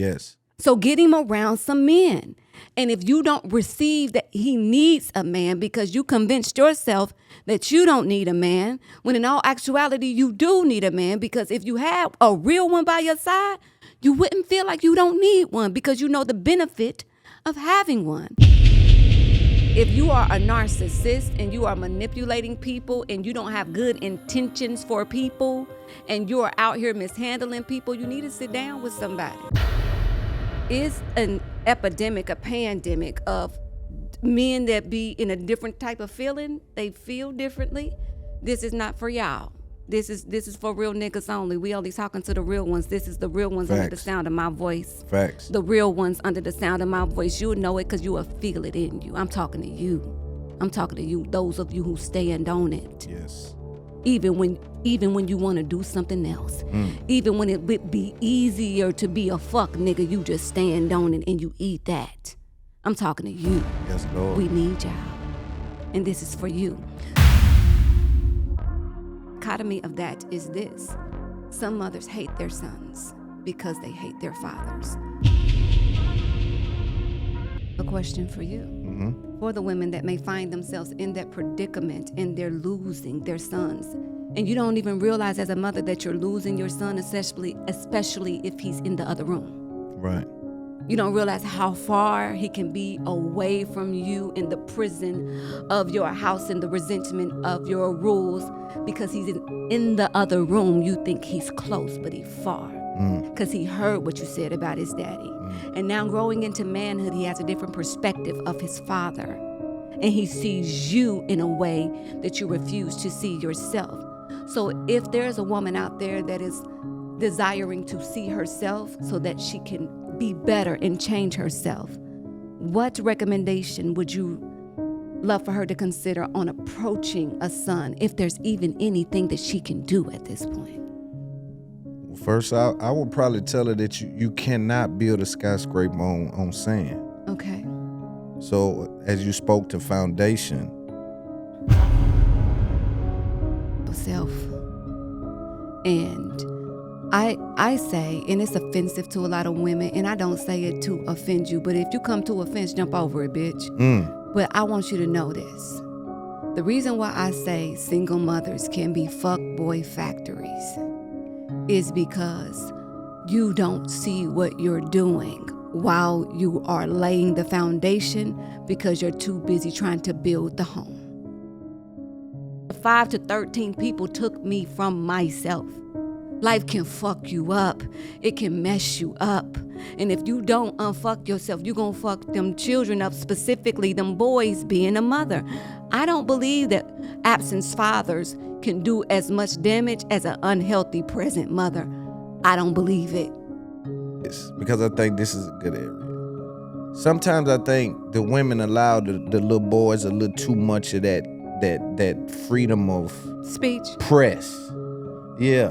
Yes. So get him around some men. And if you don't receive that he needs a man because you convinced yourself that you don't need a man, when in all actuality you do need a man, because if you have a real one by your side, you wouldn't feel like you don't need one because you know the benefit of having one. If you are a narcissist and you are manipulating people and you don't have good intentions for people and you are out here mishandling people, you need to sit down with somebody. It's an epidemic, a pandemic of men that be in a different type of feeling. They feel differently. This is not for y'all. This is for real niggas only. We only talking to the real ones. This is the real ones. Facts. Under the sound of my voice. Facts. The real ones under the sound of my voice. You'll know it because you will feel it in you. I'm talking to you. I'm talking to you, those of you who stand on it. Yes. Even when you want to do something else. Even when it would be easier to be a fuck nigga, you just stand on it and you eat that. I'm talking to you. Yes, Lord. We need y'all. And this is for you. Dichotomy of that is this. Some mothers hate their sons because they hate their fathers. A question for you. For the women that may find themselves in that predicament and they're losing their sons. And you don't even realize as a mother that you're losing your son, especially if he's in the other room. Right. You don't realize how far he can be away from you in the prison of your house and the resentment of your rules because he's in the other room. You think he's close, but he's far because he heard what you said about his daddy. And now growing into manhood, he has a different perspective of his father. And he sees you in a way that you refuse to see yourself. So if there's a woman out there that is desiring to see herself so that she can be better and change herself, what recommendation would you love for her to consider on approaching a son, if there's even anything that she can do at this point? First, I would probably tell her that you cannot build a skyscraper on sand. Okay. So as you spoke to foundation. Self. And I say, and it's offensive to a lot of women, and I don't say it to offend you, but if you come to offense, jump over it, bitch. But I want you to know this. The reason why I say single mothers can be fuckboy factories is because you don't see what you're doing while you are laying the foundation because you're too busy trying to build the home. 5 to 13 people took me from myself. Life can fuck you up. It can mess you up. And if you don't unfuck yourself, you're gonna fuck them children up, specifically them boys being a mother. I don't believe that absent fathers can do as much damage as an unhealthy present mother. I don't believe it. Yes, because I think this is a good area. Sometimes I think the women allow the little boys a little too much of that freedom of speech. Press. Yeah.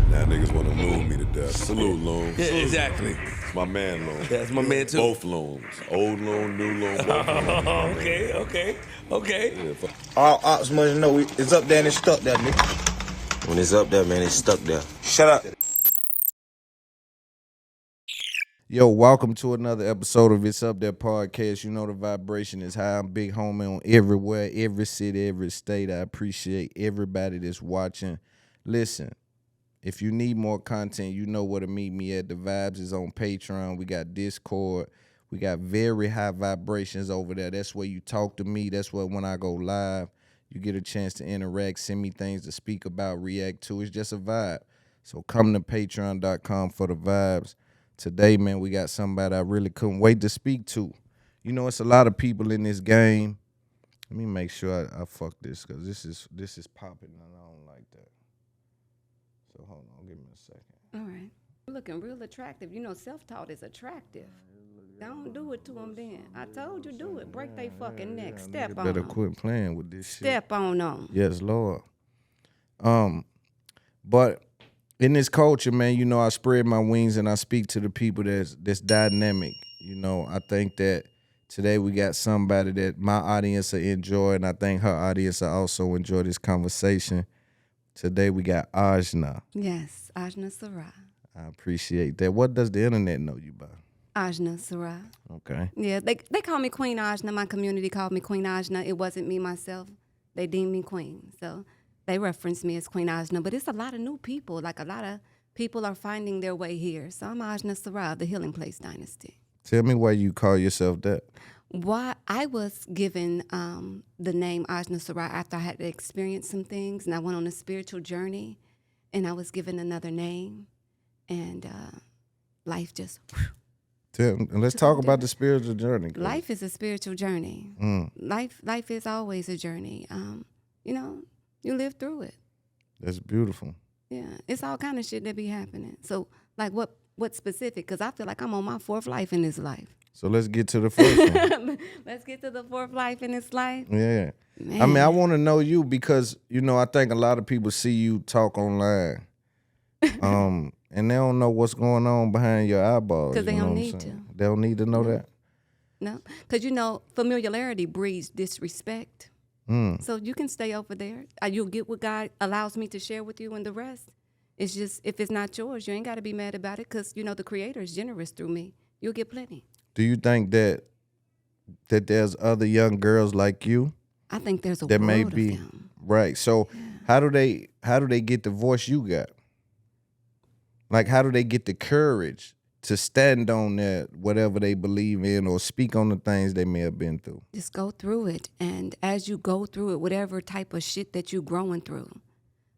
Now niggas want to loon me to death. Salute, Loon. Yeah, exactly. It's my man, Loon. That's my man, too. Both Loons. Old Loon, new Loon, both Loons. Okay. Yeah, All ops must know it's up there and it's stuck there, nigga. When it's up there, man, it's stuck there. Shut up. Yo, welcome to another episode of It's Up There podcast. You know the vibration is high. I'm big homie on everywhere, every city, every state. I appreciate everybody that's watching. Listen, if you need more content, you know where to meet me at. The Vibes is on Patreon. We got Discord. We got very high vibrations over there. That's where you talk to me. That's where when I go live, you get a chance to interact, send me things to speak about, react to. It's just a vibe. So come to patreon.com for the vibes. Today, man, we got somebody I really couldn't wait to speak to. You know, it's a lot of people in this game. Let me make sure I fuck this because this is popping and I don't like that. So hold on, give me a second. All right. You're looking real attractive. You know, self-taught is attractive. Don't do it to them then. I told you do it. Break they fucking neck. Step on them. Better quit playing with this shit. Step on them. Yes, Lord. But in this culture, man, you know, I spread my wings and I speak to the people that's dynamic. You know, I think that today we got somebody that my audience will enjoy, and I think her audience will also enjoy this conversation. Today we got Ajna. Yes, Ajna Surah. I appreciate that. What does the internet know you by? Ajna Surah. Okay. Yeah, they call me Queen Ajna. My community called me Queen Ajna. It wasn't me myself. They deemed me queen. So they reference me as Queen Ajna. But it's a lot of new people. Like a lot of people are finding their way here. So I'm Ajna Surah of the Healing Place Dynasty. Tell me why you call yourself that. Why I was given the name Ajna Surah after I had to experience some things, and I went on a spiritual journey, and I was given another name, and life just. Let's talk about the spiritual journey. Life is a spiritual journey. Life is always a journey. You live through it. That's beautiful. Yeah, it's all kind of shit that be happening. So, like, what specific? Because I feel like I'm on my fourth life in this life. So let's get to the first one. Let's get to the fourth life in this life. Yeah. Man. I mean, I want to know you because, I think a lot of people see you talk online. And they don't know what's going on behind your eyeballs. Because they don't need to. They don't need to know that? No, because, familiarity breeds disrespect. So you can stay over there. You'll get what God allows me to share with you, and the rest, it's just, if it's not yours, you ain't got to be mad about it because, the Creator is generous through me. You'll get plenty. Do you think that there's other young girls like you? I think there's a that world may of be them. right. So how do they get the voice you got? Like, how do they get the courage to stand on that whatever they believe in or speak on the things they may have been through? Just go through it. And as you go through it, whatever type of shit that you're growing through,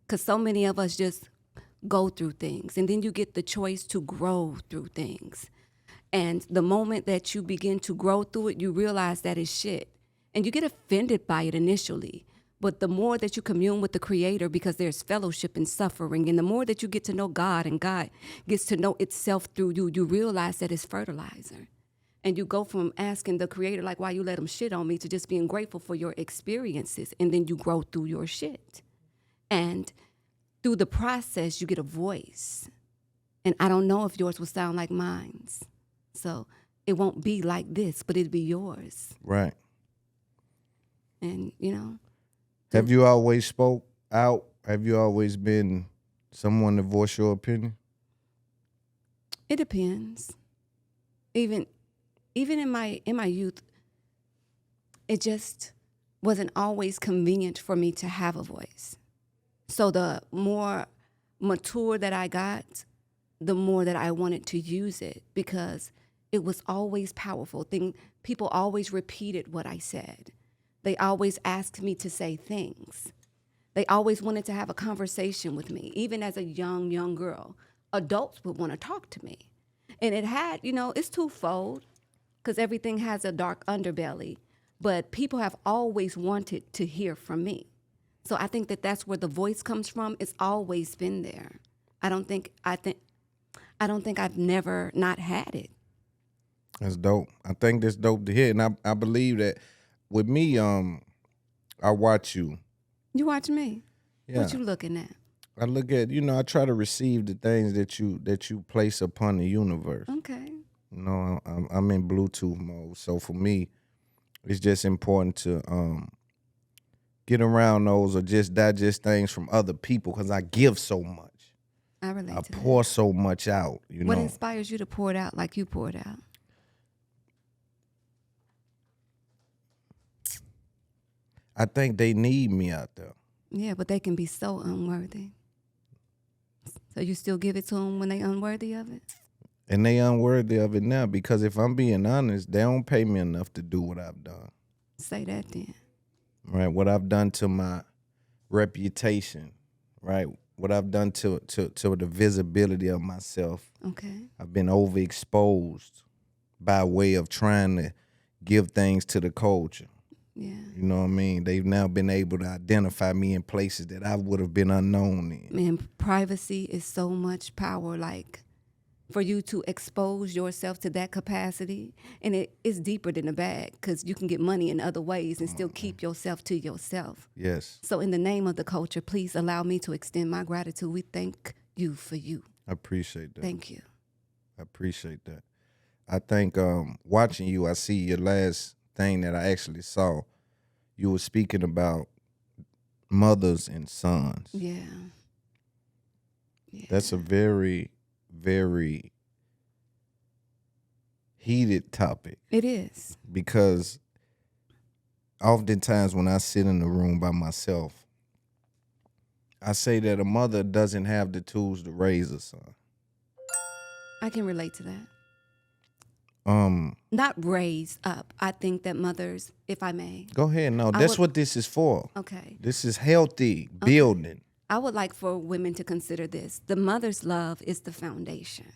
because so many of us just go through things, and then you get the choice to grow through things. And the moment that you begin to grow through it, you realize that it's shit. And you get offended by it initially. But the more that you commune with the Creator, because there's fellowship and suffering, and the more that you get to know God and God gets to know itself through you, you realize that it's fertilizer. And you go from asking the Creator, like, why you let him shit on me, to just being grateful for your experiences. And then you grow through your shit. And through the process, you get a voice. And I don't know if yours will sound like mine's. So it won't be like this, but it'll be yours. Right. And, Have you always spoke out? Have you always been someone to voice your opinion? It depends. Even in my youth, it just wasn't always convenient for me to have a voice. So the more mature that I got, the more that I wanted to use it, because it was always powerful. People always repeated what I said. They always asked me to say things. They always wanted to have a conversation with me. Even as a young girl, adults would want to talk to me. And it had, it's twofold, because everything has a dark underbelly. But people have always wanted to hear from me. So I think that that's where the voice comes from. It's always been there. I don't think I've never not had it. That's dope. I think that's dope to hear. And I believe that with me, I watch you. You watch me? Yeah. What you looking at? I look at, I try to receive the things that you place upon the universe. Okay. I'm in Bluetooth mode. So for me, it's just important to get around those or just digest things from other people, because I give so much. I relate to pour so much out, What inspires you to pour it out like you poured out? I think they need me out there. Yeah, but they can be so unworthy. So you still give it to them when they unworthy of it? And they unworthy of it now, because if I'm being honest, they don't pay me enough to do what I've done. Say that then. Right, what I've done to my reputation, right? What I've done to the visibility of myself. Okay. I've been overexposed by way of trying to give things to the culture. Yeah. You know what I mean? They've now been able to identify me in places that I would have been unknown in. Man, privacy is so much power. Like, for you to expose yourself to that capacity, and it is deeper than a bag, because you can get money in other ways and still keep yourself to yourself. Yes. So in the name of the culture, please allow me to extend my gratitude. We thank you for you. I appreciate that. Thank you. I appreciate that. I think watching you, I see your last thing that I actually saw. You were speaking about mothers and sons. Yeah. That's a very, very heated topic It is. because oftentimes when I sit in the room by myself, I say that a mother doesn't have the tools to raise a son. I can relate to that. Um, Not raise up. I think that mothers, if I may. Go ahead. No, I that's would- what this is for. Okay. This is healthy building. I would like for women to consider this. The mother's love is the foundation.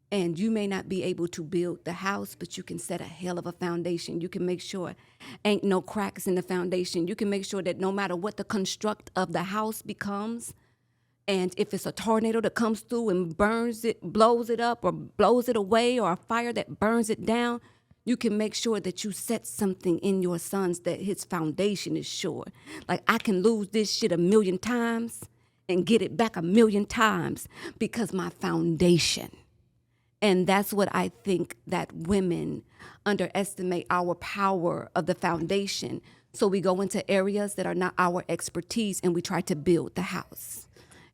And you may not be able to build the house, but you can set a hell of a foundation. You can make sure ain't no cracks in the foundation. You can make sure that no matter what the construct of the house becomes, and if it's a tornado that comes through and burns it, blows it up or blows it away, or a fire that burns it down, you can make sure that you set something in your sons that his foundation is sure. Like, I can lose this shit 1,000,000 times and get it back 1,000,000 times because my foundation. And that's what I think that women underestimate, our power of the foundation. So we go into areas that are not our expertise and we try to build the house.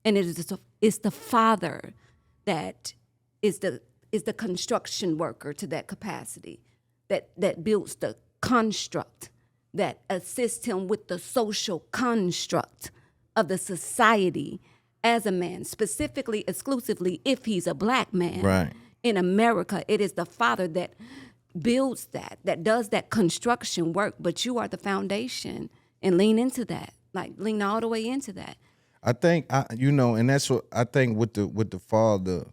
And it's the father that is the construction worker to that capacity, that builds the construct, that assists him with the social construct of the society as a man, specifically, exclusively, if he's a black man. Right. In America, it is the father that builds that does that construction work, but you are the foundation, and lean into that. Like, lean all the way into that. I think and that's what I think with the father,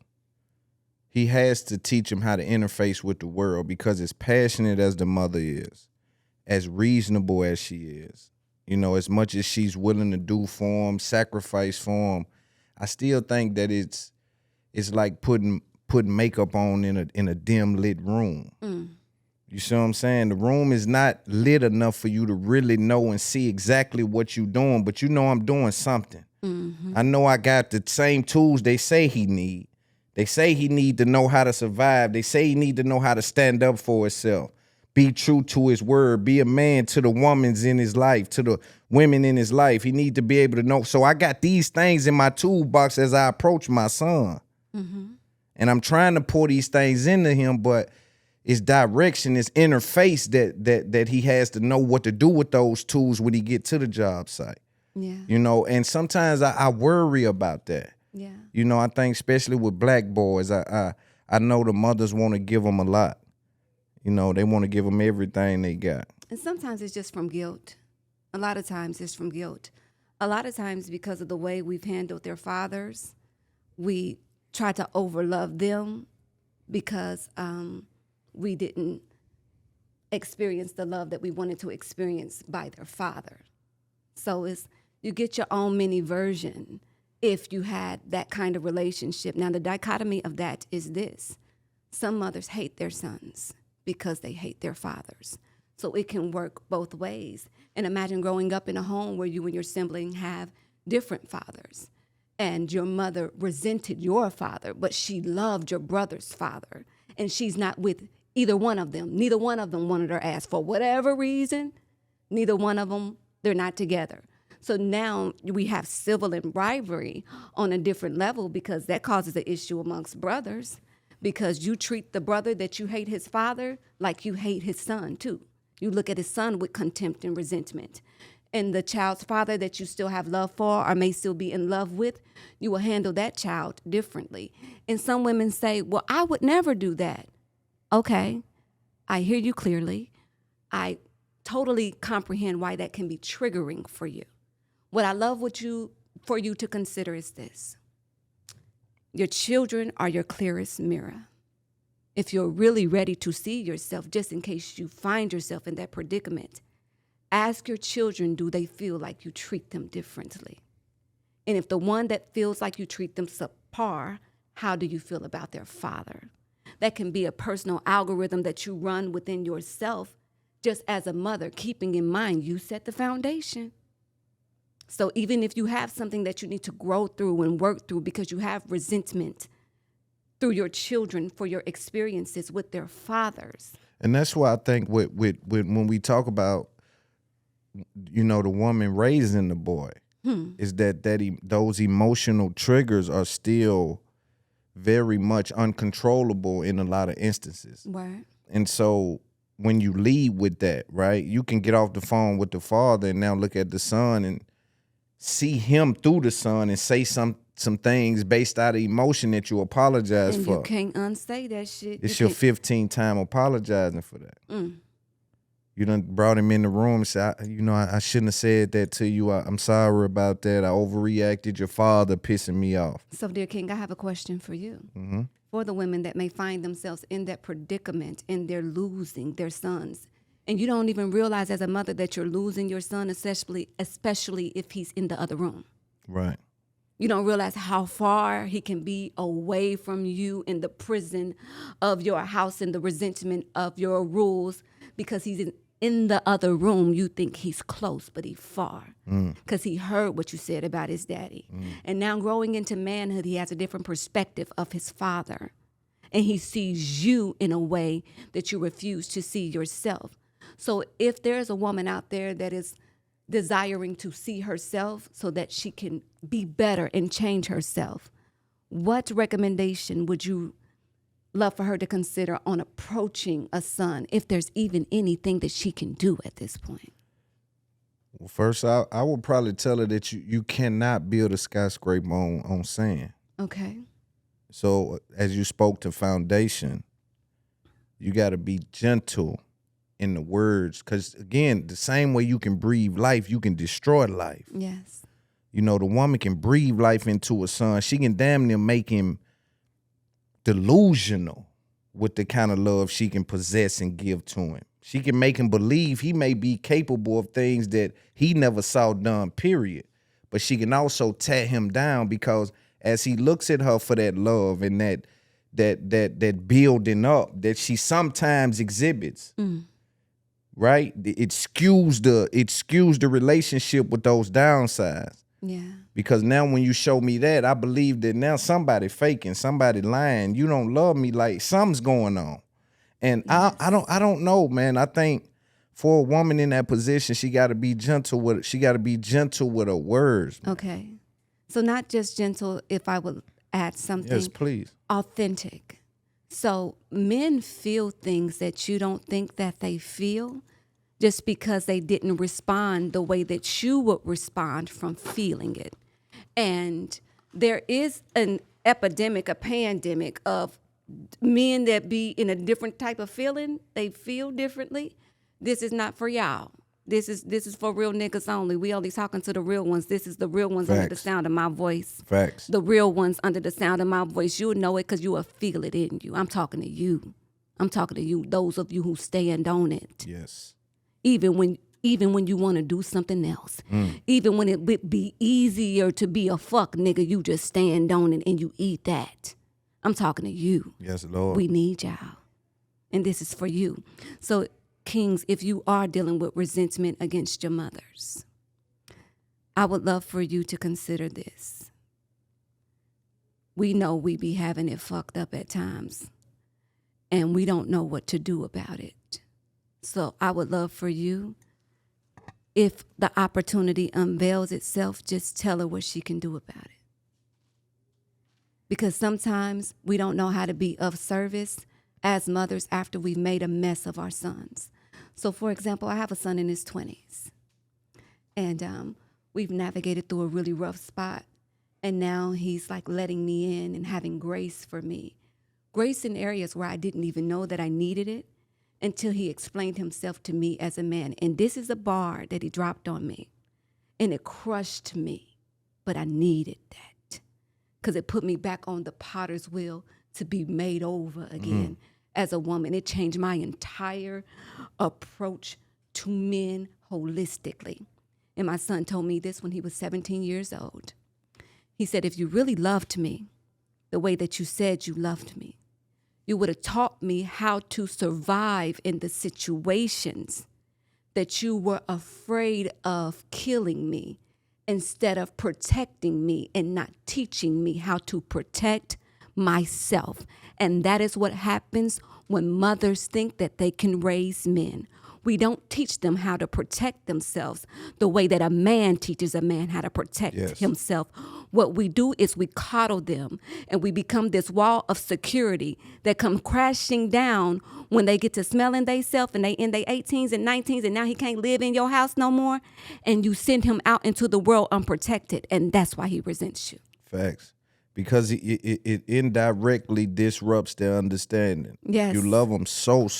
he has to teach him how to interface with the world, because as passionate as the mother is, as reasonable as she is, as much as she's willing to do for him, sacrifice for him, I still think that it's like putting makeup on in a dim lit room. You see what I'm saying? The room is not lit enough for you to really know and see exactly what you're doing, but I'm doing something. I know I got the same tools they say he need. They say he need to know how to survive. They say he need to know how to stand up for himself, be true to his word, be a man to the women's in his life, to the women in his life. He need to be able to know. So I got these things in my toolbox as I approach my son. And I'm trying to pour these things into him, but it's direction, it's interface that he has to know what to do with those tools when he get to the job site. Yeah. And sometimes I worry about that. Yeah. I think especially with black boys, I know the mothers want to give them a lot. They want to give them everything they got. And sometimes it's just from guilt. A lot of times it's from guilt. A lot of times because of the way we've handled their fathers, we try to overlove them because we didn't experience the love that we wanted to experience by their father. So you get your own mini version if you had that kind of relationship. Now, the dichotomy of that is this. Some mothers hate their sons because they hate their fathers. So it can work both ways. And imagine growing up in a home where you and your sibling have different fathers, and your mother resented your father, but she loved your brother's father, and she's not with either one of them. Neither one of them wanted her ass for whatever reason. Neither one of them, they're not together. So now we have civil and rivalry on a different level, because that causes an issue amongst brothers, because you treat the brother that you hate his father like you hate his son too. You look at his son with contempt and resentment. And the child's father that you still have love for or may still be in love with, you will handle that child differently. And some women say, well, I would never do that. Okay, I hear you clearly. I totally comprehend why that can be triggering for you. What I love for you to consider is this. Your children are your clearest mirror. If you're really ready to see yourself, just in case you find yourself in that predicament, ask your children, do they feel like you treat them differently? And if the one that feels like you treat them subpar, how do you feel about their father? That can be a personal algorithm that you run within yourself, just as a mother, keeping in mind you set the foundation. So even if you have something that you need to grow through and work through because you have resentment through your children for your experiences with their fathers. And that's why I think with when we talk about, the woman raising the boy, is that those emotional triggers are still very much uncontrollable in a lot of instances. Right. And so when you lead with that, right, you can get off the phone with the father and now look at the son and see him through the son and say some things based out of emotion that you apologize And for. you can't unsay that shit. It's You your 15th time apologizing for that. You done brought him in the room and said, I shouldn't have said that to you. I'm sorry about that. I overreacted. Your father pissing me off. So, dear King, I have a question for you. Mm-hmm. For the women that may find themselves in that predicament and they're losing their sons. And you don't even realize as a mother that you're losing your son, especially if he's in the other room. Right. You don't realize how far he can be away from you in the prison of your house and the resentment of your rules because he's in the other room. You think he's close, but he's far because he heard what you said about his daddy. And now growing into manhood, he has a different perspective of his father. And he sees you in a way that you refuse to see yourself. So if there's a woman out there that is desiring to see herself so that she can be better and change herself, what recommendation would you love for her to consider on approaching a son, if there's even anything that she can do at this point? Well, first, I would probably tell her that you cannot build a skyscraper on sand. Okay. So as you spoke to foundation, you got to be gentle in the words, because again, the same way you can breathe life, you can destroy life. Yes. The woman can breathe life into a son. She can damn near make him delusional with the kind of love she can possess and give to him. She can make him believe he may be capable of things that he never saw done, period. But she can also tear him down because as he looks at her for that love and that building up that she sometimes exhibits, right? It skews the relationship with those downsides. Yeah. Because now when you show me that, I believe that now somebody faking, somebody lying. You don't love me, like something's going on. And yes. I don't know, man. I think for a woman in that position, she got to be gentle with her words. Man. Okay. So not just gentle, if I would add something. Yes, please. Authentic. So men feel things that you don't think that they feel just because they didn't respond the way that you would respond from feeling it. And there is an epidemic, a pandemic of men that be in a different type of feeling. They feel differently. This is not for y'all. This is for real niggas only. We only talking to the real ones. This is the real ones. Facts. Under the sound of my voice. Facts. The real ones under the sound of my voice. You'll know it because you will feel it in you. I'm talking to you. I'm talking to you, those of you who stand on it. Yes. Even when you want to do something else. Even when it would be easier to be a fuck nigga, you just stand on it and you eat that. I'm talking to you. Yes, Lord. We need y'all. And this is for you. So, kings, if you are dealing with resentment against your mothers, I would love for you to consider this. We know we be having it fucked up at times, and we don't know what to do about it. So I would love for you, if the opportunity unveils itself, just tell her what she can do about it. Because sometimes we don't know how to be of service as mothers after we've made a mess of our sons. So, for example, I have a son in his 20s. And we've navigated through a really rough spot. And now he's like letting me in and having grace for me. Grace in areas where I didn't even know that I needed it until he explained himself to me as a man. And this is a bar that he dropped on me. And it crushed me. But I needed that. Because it put me back on the potter's wheel to be made over again as a woman. It changed my entire approach to men holistically. And my son told me this when he was 17 years old. He said, if you really loved me the way that you said you loved me, you would have taught me how to survive in the situations that you were afraid of killing me, instead of protecting me and not teaching me how to protect myself. And that is what happens when mothers think that they can raise men. We don't teach them how to protect themselves the way that a man teaches a man how to protect himself. What we do is we coddle them, and we become this wall of security that come crashing down when they get to smelling theyself and they in their 18s and 19s, and now he can't live in your house no more, and you send him out into the world unprotected, and that's why he resents you. Facts. Because it indirectly disrupts their understanding. Yes. You love them so much.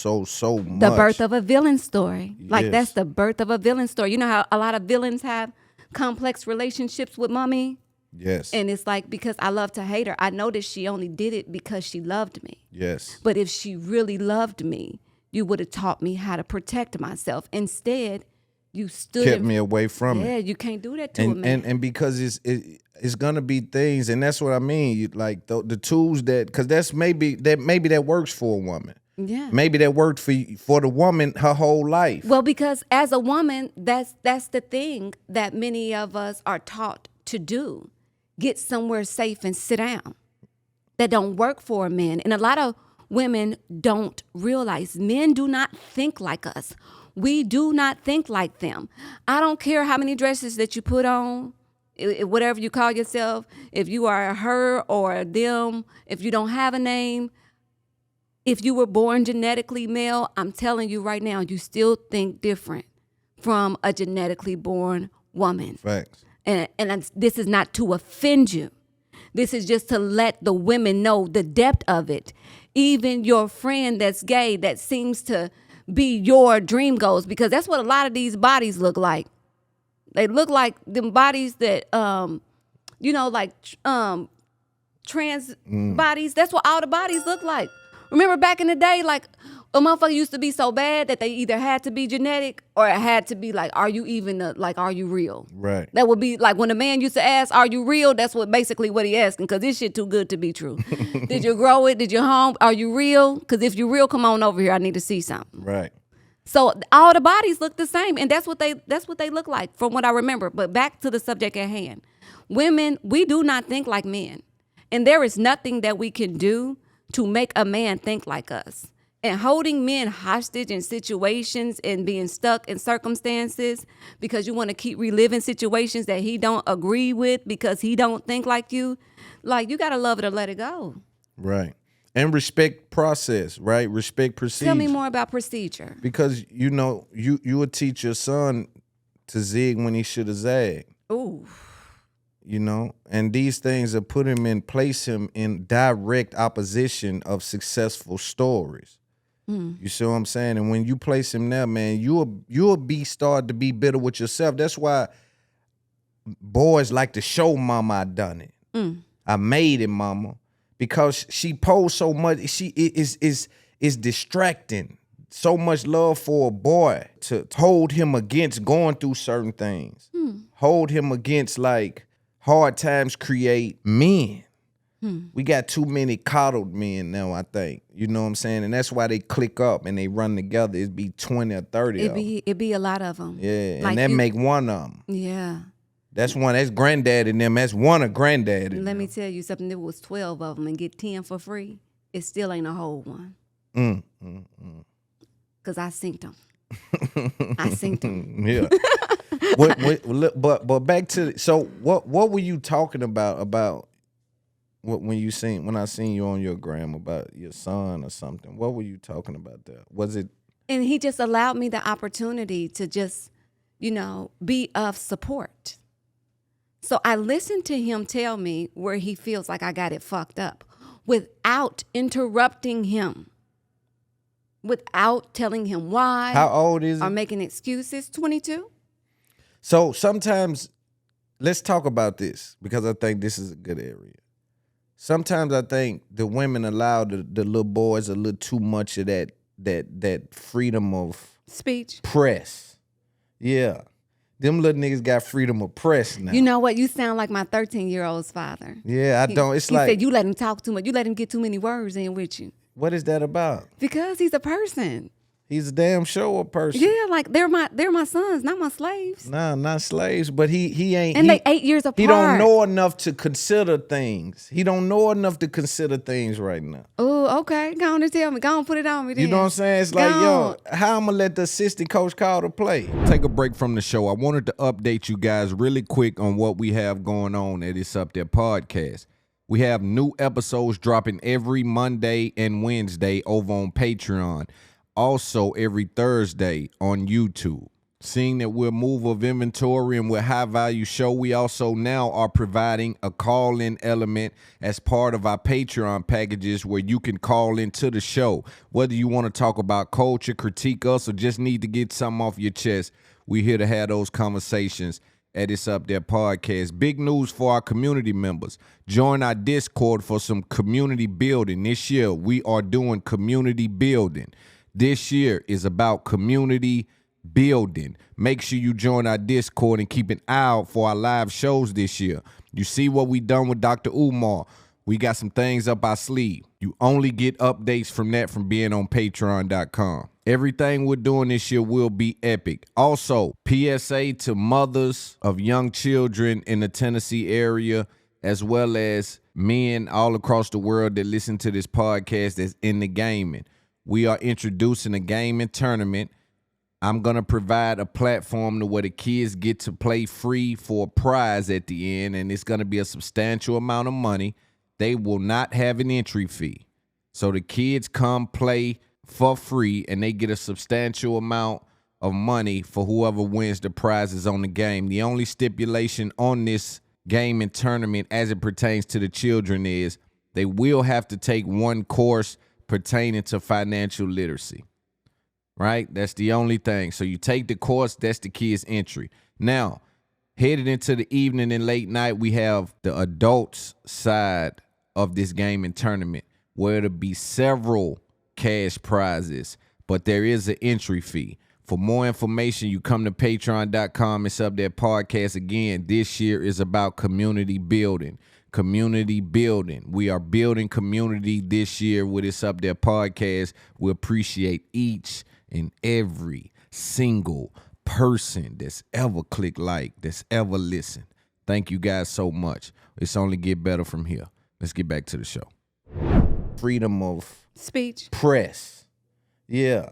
The birth of a villain story. Like, that's the birth of a villain story. You know how a lot of villains have complex relationships with mommy? Yes. And it's like, because I love to hate her, I know that she only did it because she loved me. Yes. But if she really loved me, you would have taught me how to protect myself. Instead, you kept me away from it. Yeah, you can't do that to a man. And because it's gonna be things, and that's what I mean. You, like the tools because that's maybe that works for a woman. Yeah. Maybe that worked for the woman her whole life. Well, because as a woman, that's the thing that many of us are taught to do. Get somewhere safe and sit down. That don't work for a man. And a lot of women don't realize men do not think like us. We do not think like them. I don't care how many dresses that you put on, whatever you call yourself, if you are a her or a them, if you don't have a name, if you were born genetically male, I'm telling you right now, you still think different from a genetically born woman. Facts. And this is not to offend you. This is just to let the women know the depth of it. Even your friend that's gay that seems to be your dream goals, because that's what a lot of these bodies look like. They look like them bodies that, trans bodies. That's what all the bodies look like. Remember back in the day, like a motherfucker used to be so bad that they either had to be genetic or it had to be like, are you real? Right. That would be like when a man used to ask, are you real? That's basically what he asking, because this shit too good to be true. Did you grow it? Did you home? Are you real? Because if you're real, come on over here. I need to see something. Right. So all the bodies look the same, and that's what they look like from what I remember. But back to the subject at hand. Women, we do not think like men. And there is nothing that we can do to make a man think like us. And holding men hostage in situations and being stuck in circumstances because you want to keep reliving situations that he don't agree with because he don't think like you got to love it or let it go. Right. And respect process, right? Respect procedure. Tell me more about procedure. Because, you would teach your son to zig when he should have zagged. Ooh. And these things are put him in direct opposition of successful stories. You see what I'm saying? And when you place him there, man, you'll start to be bitter with yourself. That's why boys like to show mama I done it. I made it, mama. Because she posed so much, she is distracting. So much love for a boy to hold him against going through certain things. Hold him against like hard times create men. We got too many coddled men now, I think. You know what I'm saying? And that's why they click up and they run together. It'd be 20 or 30 of them. It'd be a lot of them. Yeah, like and that make one of them. Yeah. That's granddad and them. That's one of granddad and Let me tell you something. There was 12 of them and get 10 for free. It still ain't a whole one. Because I synced them. Yeah. But back to, so what were you talking about when I seen you on your gram about your son or something? What were you talking about there? Was it? And he just allowed me the opportunity to just, be of support. So I listened to him tell me where he feels like I got it fucked up without interrupting him, without telling him why. How old is he? Or making excuses. 22. So sometimes, let's talk about this because I think this is a good area. Sometimes I think the women allow the little boys a little too much of that freedom of speech. Press. Yeah. Them little niggas got freedom of press now. You know what? You sound like my 13-year-old's father. Yeah, I don't. It's he like... He said you let him talk too much. You let him get too many words in with you. What is that about? Because he's a person. He's a damn sure person. Yeah, like they're my sons, not my slaves. Nah, not slaves, but he ain't. And they 8 years apart. He don't know enough to consider things. He don't know enough to consider things right now. Oh, okay. Go on and tell me. Go on, put it on me then. You know what I'm saying? It's like, Go yo, how I'm gonna let the assistant coach call the play? Take a break from the show. I wanted to update you guys really quick on what we have going on at It's Up There podcast. We have new episodes dropping every Monday and Wednesday over on Patreon. Also every Thursday on YouTube. Seeing that we're move of inventory and we're high value show, we also now are providing a call-in element as part of our Patreon packages where you can call into the show. Whether you want to talk about culture, critique us, or just need to get something off your chest, we're here to have those conversations at It's Up There podcast. Big news for our community members. Join our Discord for some community building. This year, we are doing community building. This year is about community building. Make sure you join our Discord and keep an eye out for our live shows this year. You see what we done with Dr. Umar. We got some things up our sleeve. You only get updates from that from being on patreon.com. Everything we're doing this year will be epic. Also, PSA to mothers of young children in the Tennessee area, as well as men all across the world that listen to this podcast that's in the gaming. We are introducing a gaming tournament. I'm going to provide a platform to where the kids get to play free for a prize at the end, and it's going to be a substantial amount of money. They will not have an entry fee. So the kids come play for free, and they get a substantial amount of money for whoever wins the prizes on the game. The only stipulation on this gaming tournament as it pertains to the children is they will have to take one course pertaining to financial literacy, right? That's the only thing. So you take the course, that's the kid's entry. Now, headed into the evening and late night, we have the adults side of this gaming tournament where it'll be several cash prizes, but there is an entry fee. For more information, you come to patreon.com. It's Up There podcast. Again, this year is about community building. Community building. We are building community this year with It's Up There podcast. We appreciate each and every single person that's ever clicked like, that's ever listened. Thank you guys so much. It's only get better from here. Let's get back to the show. Freedom of speech. Press. Yeah.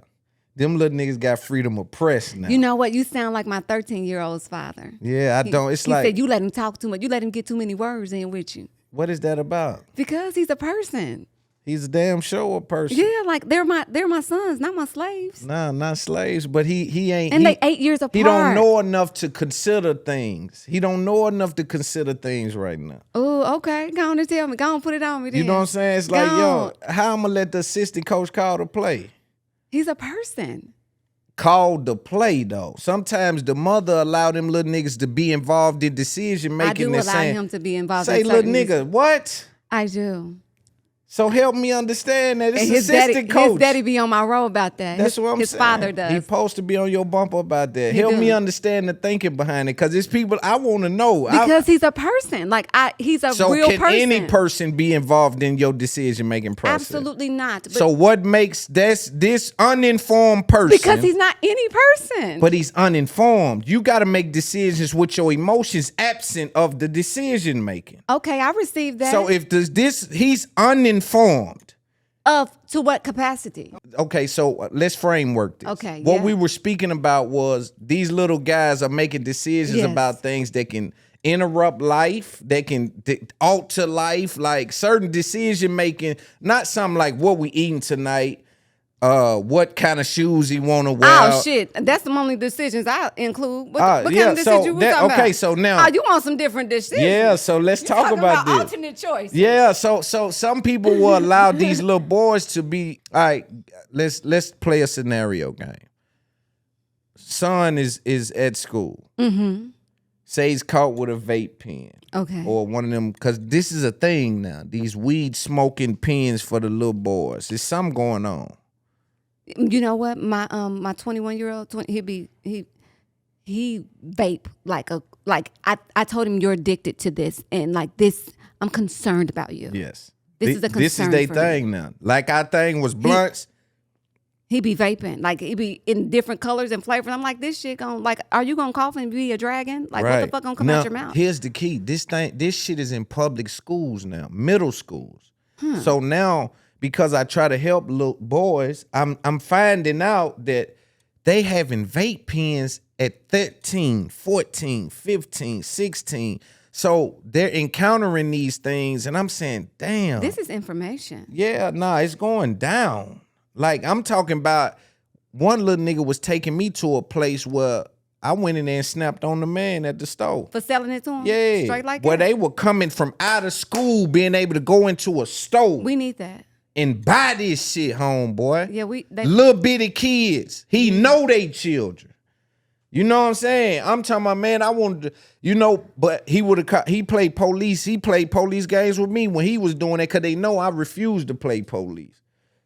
Them little niggas got freedom of press now. You know what? You sound like my 13-year-old's father. Yeah, I don't. It's he like, said you let him talk too much. You let him get too many words in with you. What is that about? Because he's a person. He's a damn sure person. Yeah, like they're my sons, not my slaves. Nah, not slaves, but he ain't. And they 8 years apart. He don't know enough to consider things. He don't know enough to consider things right now. Oh, okay. Go on and tell me. Go on, put it on me then. You know what I'm saying? It's like, Go yo, on. how I'm gonna let the assistant coach call the play? He's a person. Called the play though. Sometimes the mother allow them little niggas to be involved in decision making. I do allow him to be involved. Say, in little certain nigga, what? I do. So help me understand that it's And assistant coach. His daddy be on my road about that. That's what I'm his saying. father does. He's supposed to be on your bumper about that. He Help do. me understand the thinking behind it, because it's people I want to know. Because he's a person. He's a so real can person. any person be involved in your decision making process? Absolutely not. But So what makes this uninformed person? because he's not any person. But he's uninformed. You got to make decisions with your emotions absent of the decision making. Okay, I received that. So if he's uninformed. To what capacity? Okay, so let's framework this. Okay, What yeah. we were speaking about was these little guys are making decisions Yes. about things that can interrupt life, that can alter life, like certain decision making, not something like what we eating tonight, what kind of shoes he want to wear. Oh shit! That's the only decisions I include. What kind yeah, of decisions so you were that- talking about? okay, so now- you want some different decisions? Yeah, so let's You talk talking about this. alternate choices. Yeah, so some people will allow these little boys to be, all right, let's play a scenario game. Son is at school. Mm-hmm. Say he's caught with a vape pen. Okay. Or one of them, because this is a thing now. These weed smoking pens for the little boys. There's something going on. You know what? My 21-year-old, he vape I told him you're addicted to this, and like this, I'm concerned about you. Yes. This is a This is concern their for thing now. Like our thing was blunts. He be vaping. Like, he be in different colors and flavors. I'm like, this shit gonna, like, are you gonna cough and be a dragon? Like, what the fuck gonna come now, out your mouth? Here's the key. This shit is in public schools now, middle schools. So now, because I try to help little boys, I'm finding out that they having vape pens at 13, 14, 15, 16. So they're encountering these things, and I'm saying, damn. This is information. Yeah, nah, it's going down. Like, I'm talking about one little nigga was taking me to a place where I went in there and snapped on the man at the store. For selling it to him? Yeah. Straight like where that? they were coming from out of school, being able to go into a store We need that. and buy this shit, homeboy. Yeah, Little bitty kids. He know they children. You know what I'm saying? I'm talking about, man, I wanted to, but he played police. He played police games with me when he was doing that because they know I refused to play police.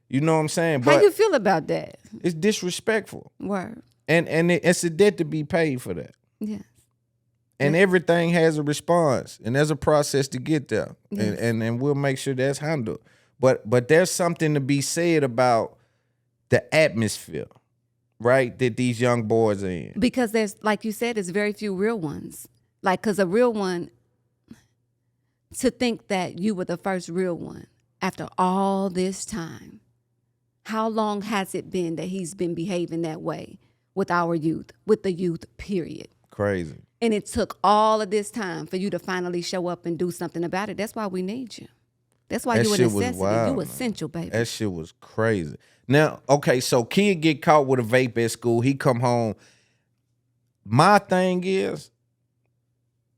You know what I'm saying? How But you feel about that? it's disrespectful. Word. And it's a debt to be paid for that. Yes. And everything has a response, and there's a process to get there, Yes. and we'll make sure that's handled. But there's something to be said about the atmosphere, right, that these young boys are in. Because there's, like you said, there's very few real ones. Like, because a real one, to think that you were the first real one after all this time, how long has it been that he's been behaving that way with our youth, with the youth, period? Crazy. And it took all of this time for you to finally show up and do something about it. That's why we need you. That's why That you a shit was necessity. wild, You man. essential, baby. That shit was crazy. Now, okay, so kid get caught with a vape at school. He come home. My thing is,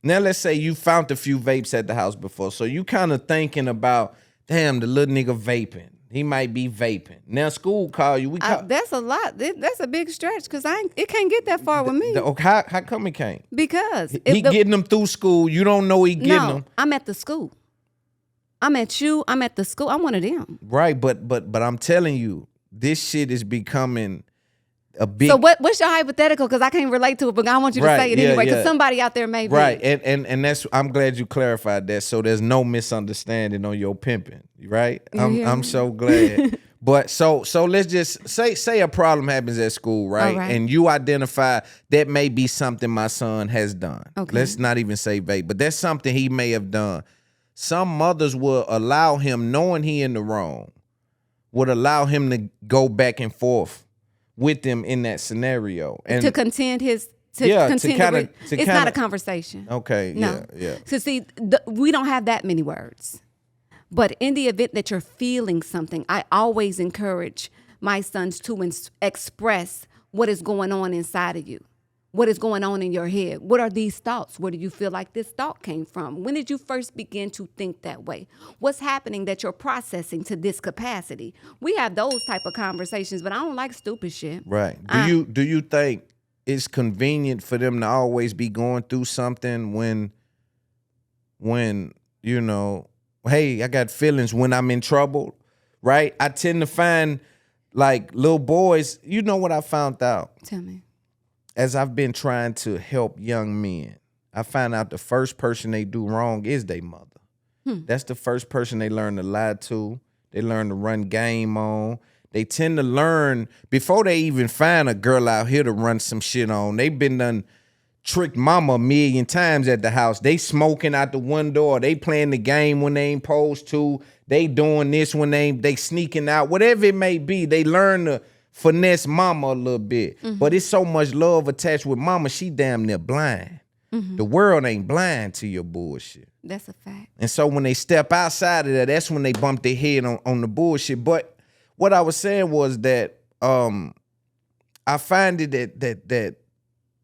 now let's say you found a few vapes at the house before. So you kind of thinking about, damn, the little nigga vaping. He might be vaping. Now school call you. That's a lot. That's a big stretch because it can't get that far with me. How come he can't? Because He getting them through school. You don't know he getting them. I'm at the school. I'm at you. I'm at the school. I'm one of them. Right, but I'm telling you, this shit is becoming a big. So what's your hypothetical? Because I can't relate to it, but I want you to Right, say it yeah, anyway. Because yeah. somebody out there may be. Right, and that's, I'm glad you clarified that, so there's no misunderstanding on your pimping, right? I'm so glad. But so let's just say a problem happens at school, right? All right. And you identify that may be something my son has done. Okay. Let's not even say vape, but that's something he may have done. Some mothers will allow him, knowing he in the wrong, would allow him to go back and forth with them in that scenario. And To contend his. it's It's not a conversation. Okay, No. yeah. So see, we don't have that many words. But in the event that you're feeling something, I always encourage my sons to express what is going on inside of you. What is going on in your head? What are these thoughts? Where do you feel like this thought came from? When did you first begin to think that way? What's happening that you're processing to this capacity? We have those type of conversations, but I don't like stupid shit. Right. Do you think it's convenient for them to always be going through something when you know, hey, I got feelings when I'm in trouble, right? I tend to find like little boys, you know what I found out? Tell me. As I've been trying to help young men, I find out the first person they do wrong is their mother. That's the first person they learn to lie to. They learn to run game on. They tend to learn before they even find a girl out here to run some shit on. They've been done tricked mama a million times at the house. They smoking out the window, or they playing the game when they ain't supposed to. They doing this when they sneaking out. Whatever it may be, they learn to finesse mama a little bit. But it's so much love attached with mama, she damn near blind. The world ain't blind to your bullshit. That's a fact. And so when they step outside of that, that's when they bump their head on the bullshit. But what I was saying was that I find it that